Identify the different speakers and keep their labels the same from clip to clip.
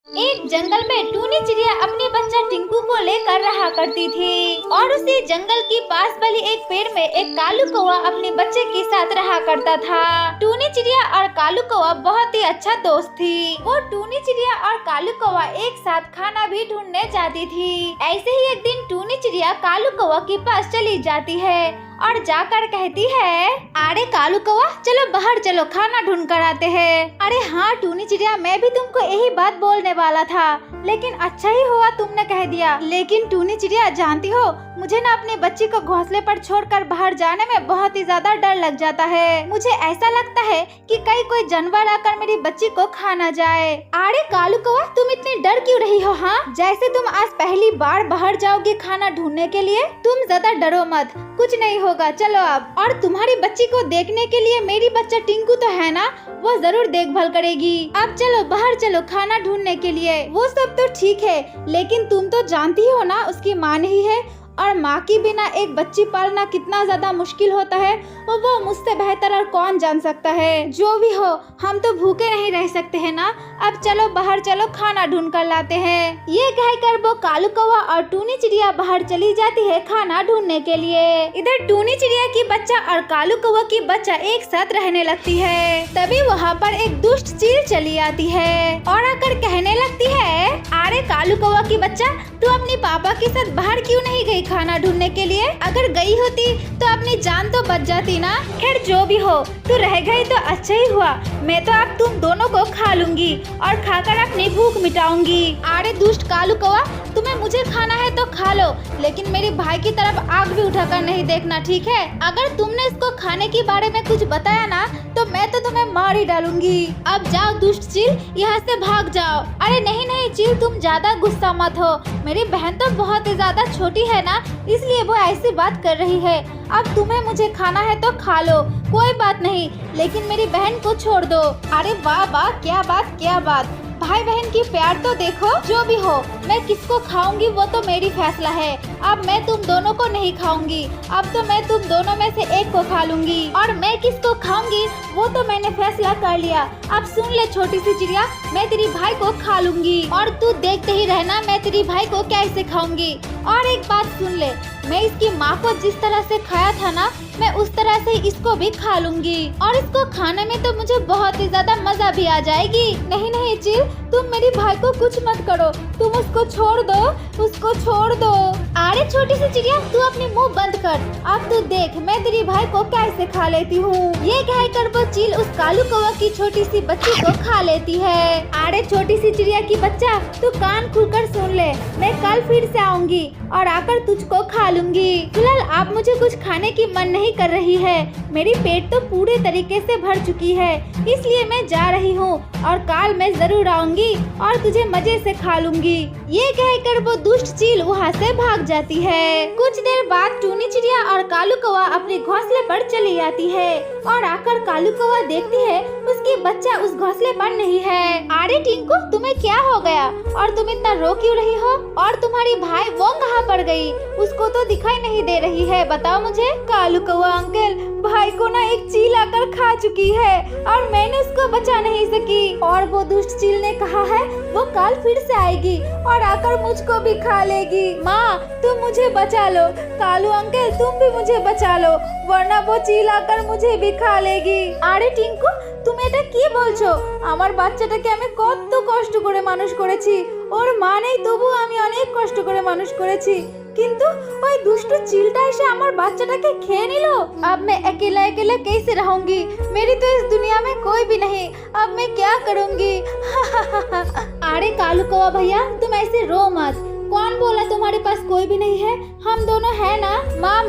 Speaker 1: एक जंगल में टूनी चिड़िया अपने बच्चा टिंकू को लेकर रहा करती थी और उसी जंगल के पास वाली एक पेड़ में एक कालू कौवा अपने बच्चे के साथ रहा करता था। टूनी चिड़िया और कालू कौवा बहुत ही अच्छा दोस्त थी। वो टूनी चिड़िया और कालू कौवा एक साथ खाना भी ढूंढने जाती थी। ऐसे ही एक दिन टूनी चिड़िया कालू कौवा के पास चली जाती है और जाकर कहती है, अरे कालू कौवा चलो बाहर चलो, खाना ढूंढ कर आते हैं। अरे हाँ टूनी चिड़िया, मैं भी तुमको यही बात बोलने वाला था, लेकिन अच्छा ही हुआ तुमने कह दिया। लेकिन टूनी चिड़िया जानती हो, मुझे ना अपने बच्ची को घोंसले पर छोड़कर बाहर जाने में बहुत ही ज्यादा डर लग जाता है। मुझे ऐसा लगता है कि कहीं कोई जानवर आकर मेरी बच्ची को खा ना जाए। अरे कालू कौवा, तुम इतनी डर क्यों रही हो? हाँ, जैसे तुम आज पहली बार बाहर जाओगे खाना ढूंढने के लिए। तुम ज्यादा डरो मत, कुछ नहीं होगा, चलो अब। और तुम्हारी बच्ची को देखने के लिए मेरी बच्चा टिंकू तो है ना, वो जरूर देखभाल करेगी। अब चलो बाहर चलो खाना ढूंढने के लिए। वो सब तो ठीक है, लेकिन तुम तो जानती हो ना उसकी माँ नहीं है, और माँ के बिना एक बच्ची पालना कितना ज्यादा मुश्किल होता है, और वो मुझसे बेहतर और कौन जान सकता है। जो भी हो, हम तो भूखे नहीं रह सकते हैं ना। अब चलो बाहर चलो, खाना ढूंढ कर लाते हैं। ये कहकर वो कालू कौवा और टूनी चिड़िया बाहर चली जाती है खाना ढूंढने के लिए। इधर टूनी चिड़िया की बच्चा और कालू कौवा की बच्चा एक साथ रहने लगती है। तभी वहाँ पर एक दुष्ट चील चली आती है और आकर कहने लगती है, अरे कालू कौवा की बच्चा, तू अपने पापा के साथ बाहर क्यों नहीं गई खाना ढूंढने के लिए? अगर गई होती तो अपनी जान तो बच जाती ना। खैर जो भी हो, तू रह गई तो अच्छा ही हुआ। मैं तो अब तुम दोनों को खा लूंगी और खाकर अपनी भूख मिटाऊंगी। अरे दुष्ट कालू कौवा, तुम्हें मुझे खाना है तो खा लो, लेकिन मेरे भाई की तरफ आग भी उठाकर नहीं देखना, ठीक है? अगर तुमने इसको खाने के बारे में कुछ बताया ना, तो मैं तो तुम्हें मार ही डालूंगी। अब जाओ दुष्ट चील, यहाँ से भाग जाओ। अरे नहीं नहीं चील, तुम ज्यादा गुस्सा मत हो, मेरी बहन तो बहुत ही ज्यादा छोटी है ना, इसलिए वो ऐसी बात कर रही है। अब तुम्हें मुझे खाना है तो खा लो, कोई बात नहीं, लेकिन मेरी बहन को छोड़ दो। अरे वाह वाह, क्या बात, भाई बहन की प्यार तो देखो। जो भी हो, मैं किसको खाऊंगी वो तो मेरी फैसला है। अब मैं तुम दोनों को नहीं खाऊंगी, अब तो मैं तुम दोनों में से एक को खा लूंगी, और मैं किसको खाऊंगी वो तो मैंने फैसला कर लिया। अब सुन ले छोटी सी चिड़िया, मैं तेरी भाई को खा लूंगी और तू देखते ही रहना मैं तेरी भाई को कैसे खाऊंगी। और एक बात सुन ले, मैं इसकी माँ को जिस तरह से खाया था ना, मैं उस तरह से इसको भी खा लूंगी, और इसको खाने में तो मुझे बहुत ही ज्यादा मजा भी आ जाएगी। नहीं नहीं चील, तुम मेरे भाई को कुछ मत करो, तुम उसको छोड़ दो, उसको छोड़ दो। अरे छोटी सी चिड़िया, तू अपनी मुंह बंद कर, अब तू देख मैं तेरी भाई को कैसे खा लेती हूँ। ये कहकर वो चील उस कालू कौवा की छोटी सी बच्ची को खा लेती है। अरे छोटी सी चिड़िया की बच्चा, तू कान खुलकर सुन ले, मैं कल फिर से आऊंगी और आकर तुझको खा लूंगी। फिलहाल आप मुझे कुछ खाने की मन नहीं कर रही है, मेरी पेट तो पूरे तरीके से भर चुकी है, इसलिए मैं जा रही हूँ और कल मैं जरूर आऊंगी और तुझे मजे से खा लूंगी। ये कहकर वो दुष्ट चील वहाँ से भाग जाती है। कुछ देर बाद टूनी चिड़िया और कालू कौवा अपने घोंसले पर चली आती है और आकर कालू कौवा देखती है उसकी बच्चा उस घोंसले पर नहीं है। अरे टिंकू, तुम्हें क्या हो गया और तुम इतना रो क्यों रही हो? और तुम्हारी भाई वो कहाँ पर गई? उसको तो दिखाई नहीं दे रही है, बताओ मुझे। कालू कौवा अंकल, भाई को ना एक चील आकर खा चुकी है और मैंने उसको बचा नहीं सकी, और वो दुष्ट चील ने कहा है वो कल फिर से आएगी और आकर मुझको भी खा लेगी। माँ तुम मुझे बचा लो, कालू अंकल तुम भी मुझे बचा लो, वरना वो चील आकर मुझे भी खा लेगी। আরে টিঙ্কু, তুমি এটা কি বলছো? আমার বাচ্চাটাকে আমি কত কষ্ট করে মানুষ করেছি, ওর মা নেই তবু আমি অনেক কষ্ট করে মানুষ করেছি, কিন্তু ওই দুষ্ট চিলটা এসে আমার বাচ্চাটাকে খেয়ে নিল। अब मैं अकेला अकेला कैसे रहूंगी? मेरी तो इस दुनिया में कोई भी नहीं, अब मैं क्या करूंगी? अरे कालू कौवा भैया, तुम ऐसे रो मत, कौन बोला तुम्हारे पास कोई भी नहीं है? हम दोनों है ना।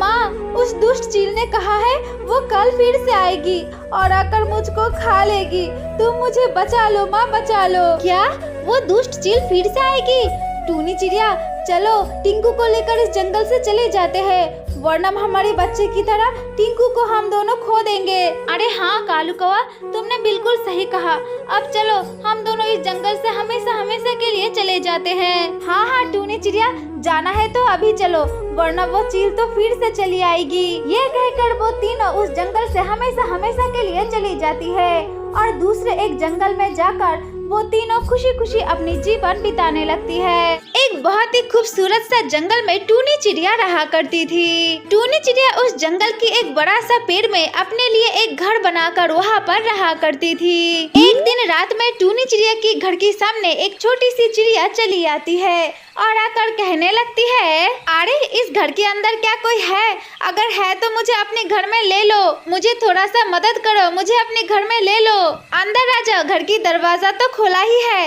Speaker 1: माँ, उस दुष्ट चील ने कहा है वो कल फिर से आएगी और आकर मुझको खा लेगी, तुम मुझे बचा लो माँ, बचा लो। क्या वो दुष्ट चील फिर से आएगी? टूनी चिड़िया, चलो टिंकू को लेकर इस जंगल से चले जाते हैं, वरना हमारे बच्चे की तरह टिंकू को हम दोनों खो देंगे। अरे हाँ कालू कौवा, तुमने बिल्कुल सही कहा, अब चलो हम दोनों इस जंगल से हमेशा हमेशा के लिए चले जाते हैं। हाँ टूनी चिड़िया, जाना है तो अभी चलो, वरना वो चील तो फिर से चली आएगी। ये कहकर वो तीनों उस जंगल से हमेशा हमेशा के लिए चली जाती है और दूसरे एक जंगल में जाकर वो तीनों खुशी खुशी अपनी जीवन बिताने लगती है। एक बहुत ही खूबसूरत सा जंगल में टूनी चिड़िया रहा करती थी। टूनी चिड़िया उस जंगल की एक बड़ा सा पेड़ में अपने लिए एक घर बनाकर वहाँ पर रहा करती थी। एक दिन रात में टूनी चिड़िया की घर के सामने एक छोटी सी चिड़िया चली आती है और आकर कहने लगती है, अरे इस घर के अंदर क्या कोई है? अगर है तो मुझे अपने घर में ले लो, मुझे थोड़ा सा मदद करो, मुझे अपने घर में ले लो, अंदर आ जाओ, घर की दरवाजा तो खुला ही है।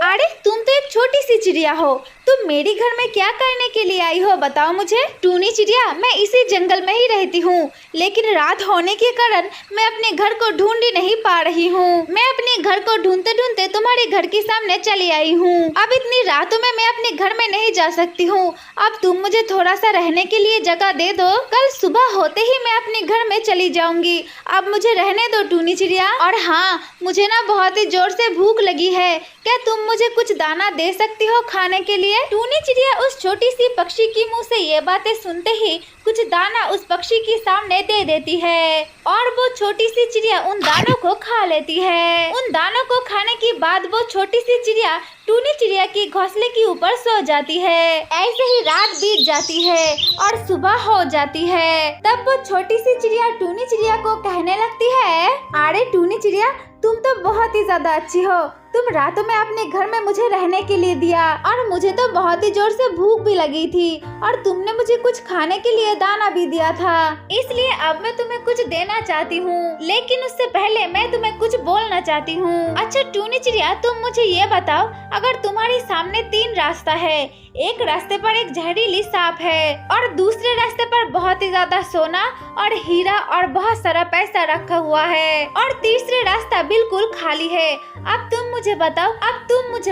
Speaker 1: अरे तुम तो एक छोटी सी चिड़िया हो, तुम मेरी घर में क्या करने के लिए आई हो बताओ मुझे। टूनी चिड़िया, मैं इसी जंगल में ही रहती हूँ, लेकिन रात होने के कारण मैं अपने घर को ढूंढ ही नहीं पा रही हूँ। मैं अपने घर को ढूंढते ढूंढते तुम्हारे घर के सामने चली आई हूँ। अब इतनी रातों में मैं अपने घर में नहीं जा सकती हूँ। अब तुम मुझे थोड़ा सा रहने के लिए जगह दे दो, कल सुबह होते ही मैं अपने घर में चली जाऊंगी। अब मुझे रहने दो टूनी चिड़िया। और हाँ, मुझे ना बहुत ही जोर से भूख लगी है, क्या तुम मुझे कुछ दाना दे सकती हो खाने के लिए? टूनी चिड़िया उस छोटी सी पक्षी की मुंह से ये बातें सुनते ही कुछ दाना उस पक्षी के सामने दे देती है और वो छोटी सी चिड़िया उन दानों को खा लेती है। उन दानों को खाने के बाद वो छोटी सी चिड़िया टूनी चिड़िया की घोंसले के ऊपर सो जाती है। ऐसे ही रात बीत जाती है और सुबह हो जाती है। तब वो छोटी सी चिड़िया टूनी चिड़िया को कहने लगती है, अरे टूनी चिड़िया, तुम तो बहुत ही ज्यादा अच्छी हो। तुम रातों में अपने घर में मुझे रहने के लिए दिया और मुझे तो बहुत ही जोर से भूख भी लगी थी और तुमने मुझे कुछ खाने के लिए दाना भी दिया था। इसलिए अब मैं तुम्हें कुछ देना चाहती हूँ, लेकिन उससे पहले मैं तुम्हें कुछ बोलना चाहती हूँ। अच्छा टूनी चिड़िया, तुम मुझे ये बताओ, अगर तुम्हारे सामने 3 रास्ता है, एक रास्ते पर एक जहरीली सांप है और दूसरे रास्ते पर बहुत ही ज्यादा सोना और हीरा और बहुत सारा पैसा रखा हुआ है और तीसरे रास्ता बिल्कुल खाली है। अब तुम मुझे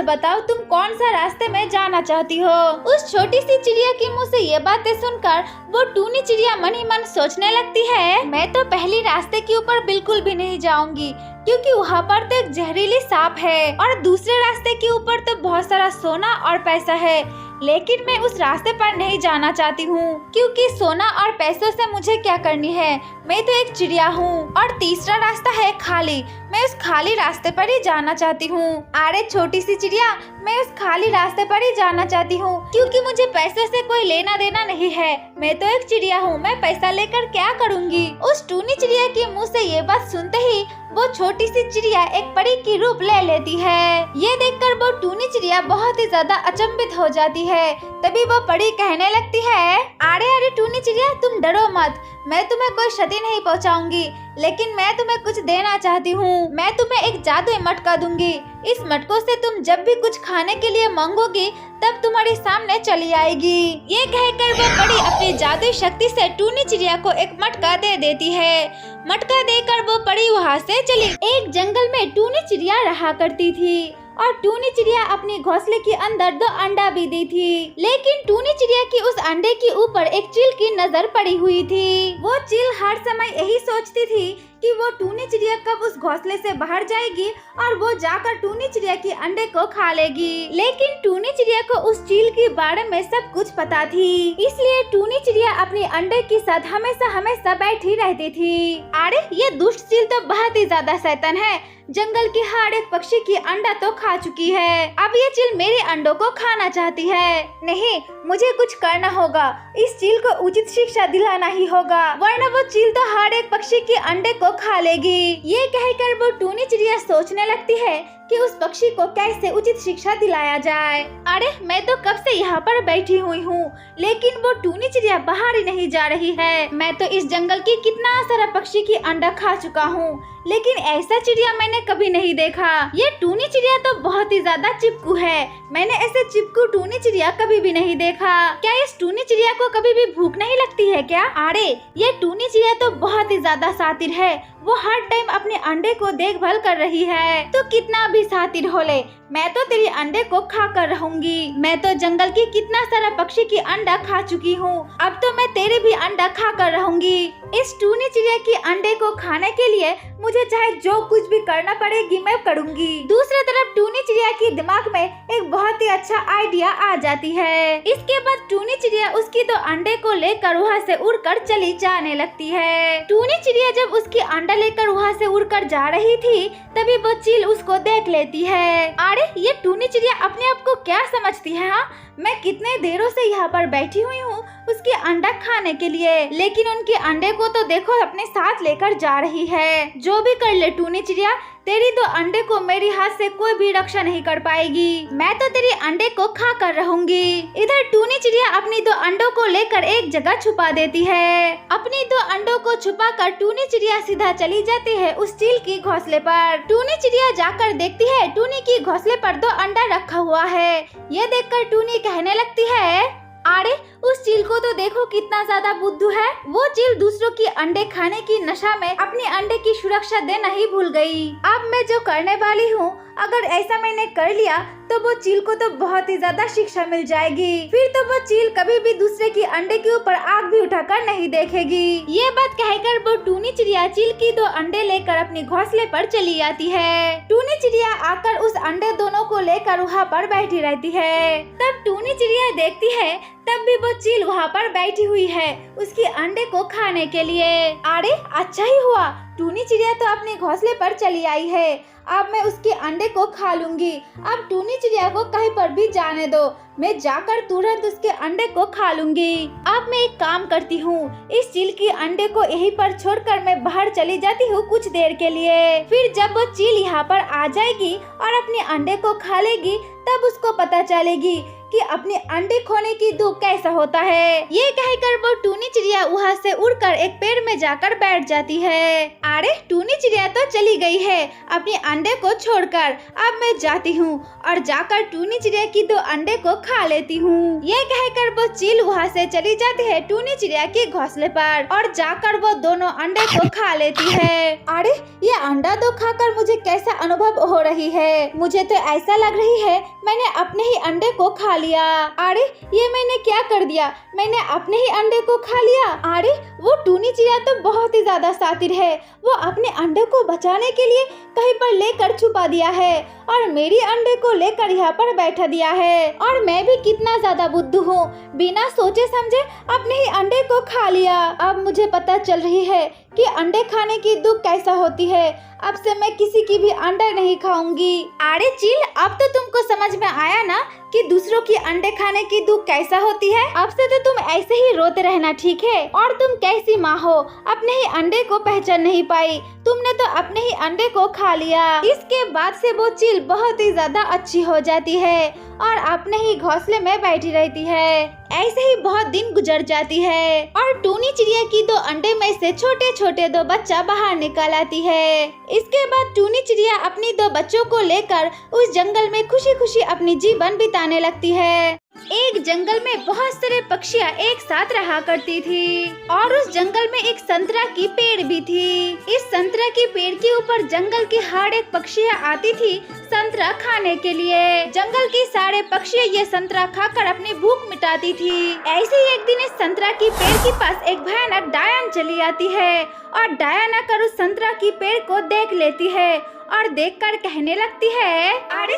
Speaker 1: बताओ तुम कौन सा रास्ते में जाना चाहती हो। उस छोटी सी चिड़िया के मुंह से ये बातें सुनकर वो टूनी चिड़िया मन ही मन सोचने लगती है, मैं तो पहली रास्ते के ऊपर बिल्कुल भी नहीं जाऊंगी, क्योंकि वहाँ पर तो एक जहरीली सांप है और दूसरे रास्ते के ऊपर तो बहुत सारा सोना और पैसा है, लेकिन मैं उस रास्ते पर नहीं जाना चाहती हूँ, क्योंकि सोना और पैसों से मुझे क्या करनी है, मैं तो एक चिड़िया हूँ। और तीसरा रास्ता है खाली, मैं उस खाली रास्ते पर ही जाना चाहती हूँ। अरे छोटी सी चिड़िया, मैं उस खाली रास्ते पर ही जाना चाहती हूँ, क्योंकि मुझे पैसे से कोई लेना देना नहीं है, मैं तो एक चिड़िया हूँ, मैं पैसा लेकर क्या करूँगी। उस टूनी चिड़िया के मुँह से ये बात सुनते ही वो छोटी सी चिड़िया एक परी की रूप ले लेती है। ये देखकर वो टूनी चिड़िया बहुत ही ज्यादा अचंभित हो जाती है। तभी वो परी कहने लगती है, अरे टूनी चिड़िया, तुम डरो मत, मैं तुम्हें कोई क्षति नहीं पहुंचाऊंगी, लेकिन मैं तुम्हें कुछ देना चाहती हूँ। मैं तुम्हें एक जादुई मटका दूंगी, इस मटकों से तुम जब भी कुछ खाने के लिए मांगोगी तब तुम्हारे सामने चली आएगी। ये कहकर वो परी अपनी जादुई शक्ति से टूनी चिड़िया को एक मटका दे देती है। मटका देकर वो परी वहाँ से चली। एक जंगल में टूनी चिड़िया रहा करती थी और टूनी चिड़िया अपने घोंसले के अंदर 2 अंडा भी दी थी, लेकिन टूनी चिड़िया की उस अंडे के ऊपर एक चील की नजर पड़ी हुई थी। वो चील हर समय यही सोचती थी कि वो टूनी चिड़िया कब उस घोंसले से बाहर जाएगी और वो जाकर टूनी चिड़िया के अंडे को खा लेगी। लेकिन टूनी चिड़िया को उस चील के बारे में सब कुछ पता थी, इसलिए टूनी चिड़िया अपने अंडे के साथ हमेशा बैठी रहती थी। अरे ये दुष्ट चील तो बहुत ही ज्यादा शैतान है, जंगल के हर एक पक्षी की अंडा तो खा चुकी है, अब ये चील मेरे अंडों को खाना चाहती है। नहीं, मुझे कुछ करना होगा, इस चील को उचित शिक्षा दिलाना ही होगा, वरना वो चील तो हर एक पक्षी के अंडे को खा लेगी। ये कहकर वो टूनी चिड़िया सोचने लगती है कि उस पक्षी को कैसे उचित शिक्षा दिलाया जाए। अरे मैं तो कब से यहाँ पर बैठी हुई हूँ, लेकिन वो टूनी चिड़िया बाहर ही नहीं जा रही है। मैं तो इस जंगल की कितना सारा पक्षी की अंडा खा चुका हूँ, लेकिन ऐसा चिड़िया मैंने कभी नहीं देखा। ये टूनी चिड़िया तो बहुत ही ज्यादा चिपकू है, मैंने ऐसे चिपकू टूनी चिड़िया कभी भी नहीं देखा। क्या इस टूनी चिड़िया को कभी भी भूख नहीं लगती है क्या? अरे ये टूनी चिड़िया तो बहुत ही ज्यादा शातिर है, वो हर टाइम अपने अंडे को देखभाल कर रही है। तो कितना भी शातिर हो ले, मैं तो तेरी अंडे को खा कर रहूंगी। मैं तो जंगल की कितना सारा पक्षी की अंडा खा चुकी हूँ, अब तो मैं तेरे भी अंडा खा कर रहूंगी। इस टूनी चिड़िया की अंडे को खाने के लिए मुझे चाहे जो कुछ भी करना पड़ेगी मैं करूंगी। दूसरी तरफ टूनी चिड़िया के दिमाग में एक बहुत ही अच्छा आइडिया आ जाती है। इसके बाद टूनी चिड़िया उसकी दो अंडे को लेकर वहाँ से उड़कर चली जाने लगती है। टूनी चिड़िया जब उसकी अंडा लेकर वहाँ से उड़कर जा रही थी तभी वो चील उसको देख लेती है। अरे ये टूनी चिड़िया अपने आप को क्या समझती है? हाँ, मैं कितने देरों से यहाँ पर बैठी हुई हूँ उसके अंडा खाने के लिए, लेकिन उनके अंडे को तो देखो अपने साथ लेकर जा रही है। जो भी कर ले टूनी चिड़िया, तेरी तो अंडे को मेरी हाथ से कोई भी रक्षा नहीं कर पाएगी। मैं तो तेरी अंडे को खा कर रहूंगी। इधर टूनी चिड़िया अपनी दो अंडों को लेकर एक जगह छुपा देती है। अपनी दो अंडों को छुपाकर टूनी चिड़िया सीधा चली जाती है उस चील की घोंसले पर। टूनी चिड़िया जाकर देखती है टूनी की घोंसले पर दो अंडा रखा हुआ है। ये देखकर टूनी कहने लगती है, अरे उस चील को तो देखो कितना ज्यादा बुद्धू है। वो चील दूसरों की अंडे खाने की नशा में अपने अंडे की सुरक्षा देना ही भूल गई। अब मैं जो करने वाली हूँ, अगर ऐसा मैंने कर लिया तो वो चील को तो बहुत ही ज्यादा शिक्षा मिल जाएगी। फिर तो वो चील कभी भी दूसरे की अंडे के ऊपर आग भी उठाकर नहीं देखेगी। ये बात कहकर वो टूनी चिड़िया चील की दो अंडे लेकर अपने घोंसले पर चली आती है। टूनी चिड़िया आकर उस अंडे दोनों को लेकर वहाँ पर बैठी रहती है। तब टूनी चिड़िया देखती है तब भी वो चील वहाँ पर बैठी हुई है उसके अंडे को खाने के लिए। अरे अच्छा ही हुआ, टूनी चिड़िया तो अपने घोंसले पर चली आई है, अब मैं उसके अंडे को खा लूंगी। अब टूनी चिड़िया को कहीं पर भी जाने दो, मैं जाकर तुरंत उसके अंडे को खा लूंगी। अब मैं एक काम करती हूँ, इस चील की अंडे को यहीं पर छोड़कर मैं बाहर चली जाती हूँ कुछ देर के लिए। फिर जब वो चील यहाँ पर आ जाएगी और अपने अंडे को खा लेगी तब उसको पता चलेगी कि अपने अंडे खोने की दुख कैसा होता है। ये कहकर वो टूनी चिड़िया वहाँ से उड़कर एक पेड़ में जाकर बैठ जाती है। अरे टूनी चिड़िया तो चली गई है अपने अंडे को छोड़कर, अब मैं जाती हूँ और जाकर टूनी चिड़िया की दो अंडे को खा लेती हूँ। ये कहकर वो चील वहाँ से चली जाती है टूनी चिड़िया के घोंसले पर और जाकर वो दोनों अंडे को खा लेती है। अरे ये अंडा दो खाकर मुझे कैसा अनुभव हो रही है? मुझे तो ऐसा लग रही है मैंने अपने ही अंडे को खा लिया। अरे ये मैंने क्या कर दिया, मैंने अपने ही अंडे को खा लिया। अरे वो टूनी चिड़िया तो बहुत ही ज्यादा शातिर है, वो अपने अंडे को बचाने के लिए कहीं पर लेकर छुपा दिया है और मेरी अंडे को लेकर यहाँ पर बैठा दिया है। और मैं भी कितना ज्यादा बुद्धू हूँ, बिना सोचे समझे अपने ही अंडे को खा लिया। अब मुझे पता चल रही है कि अंडे खाने की दुख कैसा होती है। अब से मैं किसी की भी अंडा नहीं खाऊंगी। अरे चील, अब तो तुमको समझ में आया ना कि दूसरों की अंडे खाने की दुख कैसा होती है। अब से तो तुम ऐसे ही रोते रहना, ठीक है? और तुम कैसी माँ हो, अपने ही अंडे को पहचान नहीं पाई, तुमने तो अपने ही अंडे को खा लिया। इसके बाद से वो चील बहुत ही ज्यादा अच्छी हो जाती है और अपने ही घोंसले में बैठी रहती है। ऐसे ही बहुत दिन गुजर जाती है और टूनी चिड़िया की दो अंडे में से छोटे छोटे दो बच्चा बाहर निकल आती है। इसके बाद टूनी चिड़िया अपनी दो बच्चों को लेकर उस जंगल में खुशी खुशी अपनी जीवन बिताने लगती है। एक जंगल में बहुत सारे पक्षियाँ एक साथ रहा करती थी और उस जंगल में एक संतरा की पेड़ भी थी। इस संतरा के पेड़ के ऊपर जंगल की हर एक पक्षियाँ आती थी संतरा खाने के लिए। जंगल के सारे पक्षियाँ ये संतरा खाकर अपनी भूख मिटाती थी। ऐसे ही एक दिन इस संतरा की पेड़ के पास एक भयानक डायन चली आती है और डायन आकर उस संतरा की पेड़ को देख लेती है और देखकर कहने लगती है, अरे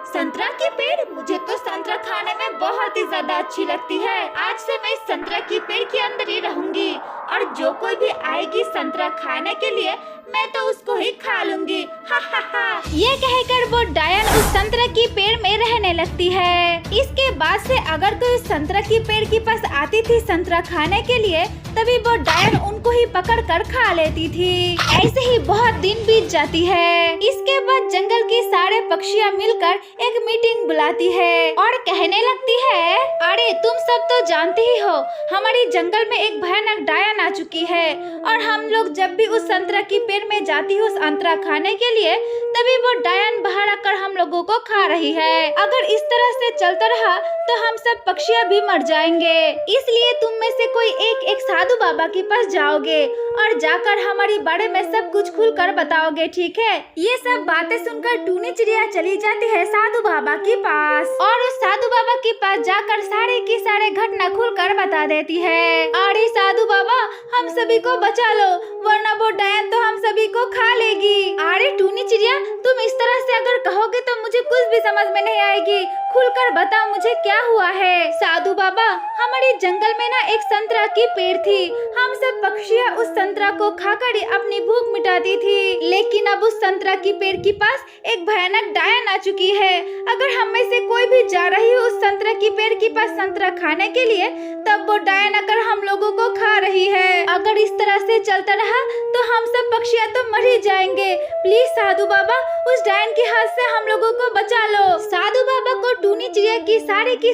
Speaker 1: संतरा की पेड़, मुझे तो संतरा खाने में बहुत ही ज्यादा अच्छी लगती है। आज से मैं इस संतरा की पेड़ के अंदर ही रहूंगी और जो कोई भी आएगी संतरा खाने के लिए मैं तो उसको ही खा लूंगी। हा हा हा। ये कहकर वो डायन उस संतरा की पेड़ में रहने लगती है। इसके बाद से अगर कोई संतरा की पेड़ के पास आती थी संतरा खाने के लिए तभी वो डायन उनको ही पकड़कर खा लेती थी। ऐसे ही बहुत दिन बीत जाती है। इसके बाद जंगल के सारे पक्षियाँ मिलकर एक मीटिंग बुलाती है और और कहने लगती है, अरे तुम सब तो जानते ही हो हमारी जंगल में एक भयानक डायन आ चुकी है और हम लोग जब भी उस संतरा की पेड़ में जाती हूँ संतरा खाने के लिए तभी वो डायन बाहर आकर हम लोगों को खा रही है। अगर इस तरह से चलता रहा तो हम सब पक्षियाँ भी मर जाएंगे, इसलिए तुम में से कोई एक साधु बाबा के पास जाओगे और जाकर हमारे बारे में सब कुछ खुलकर बताओगे, ठीक है। ये सब बातें सुनकर टूनी चिड़िया चली जाती है साधु बाबा के पास और उस साधु बाबा के पास जाकर सारे की सारे घटना खुलकर बता देती है। अरे साधु बाबा हम सभी को बचा लो वरना वो डायन तो हम सभी को खा लेगी। अरे टूनी चिड़िया तुम इस तरह से अगर कहोगे तो मुझे कुछ भी समझ में नहीं आएगी, खुलकर बताओ मुझे क्या हुआ है। साधु बाबा हमारे जंगल में ना एक संतरा की पेड़ थी, हम सब पक्षियाँ उस संतरा को खाकर अपनी भूख मिटाती थी, लेकिन अब उस संतरा की पेड़ के पास एक भयानक डायन आ चुकी है। अगर हम में से कोई भी जा रही हो उस संतरा की पेड़ के पास संतरा खाने के लिए तब वो डायन आकर हम लोगों को खा रही है। अगर इस तरह से चलता रहा तो हम सब पक्षियाँ तो मर ही जाएंगे, प्लीज साधु बाबा उस डायन के हाथ से हम लोगों को बचा लो। साधु बाबा को टूनी चिड़िया की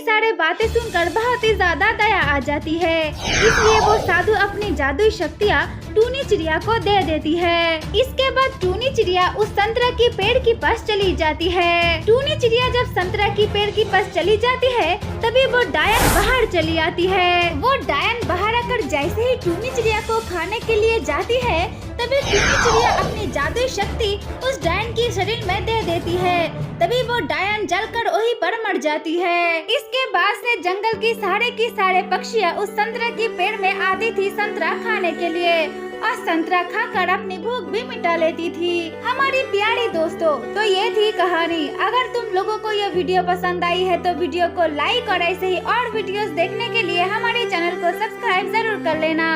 Speaker 1: सारे बातें सुनकर बहुत ही ज्यादा दया आ जाती है, इसलिए वो साधु अपनी जादुई शक्तियाँ टूनी चिड़िया को दे देती है। इसके बाद टूनी चिड़िया उस संतरा की पेड़ के पास चली जाती है। टूनी चिड़िया जब संतरा की पेड़ के पास चली जाती है तभी वो डायन बाहर चली आती है। वो डायन बाहर आकर जैसे ही टूनी चिड़िया को खाने के लिए जाती है तभी टूनी चिड़िया अपनी जादुई शक्ति उस डायन के शरीर में दे देती है, तभी वो डायन जलकर वहीं पर मर जाती है। इसके बाद से जंगल की सारे पक्षियाँ उस संतरा की पेड़ में आती थी संतरा खाने के लिए और संतरा खाकर अपनी भूख भी मिटा लेती थी। हमारी प्यारी दोस्तों तो ये थी कहानी। अगर तुम लोगों को ये वीडियो पसंद आई है तो वीडियो को लाइक और ऐसे ही और वीडियोस देखने के लिए हमारे चैनल को सब्सक्राइब जरूर कर लेना।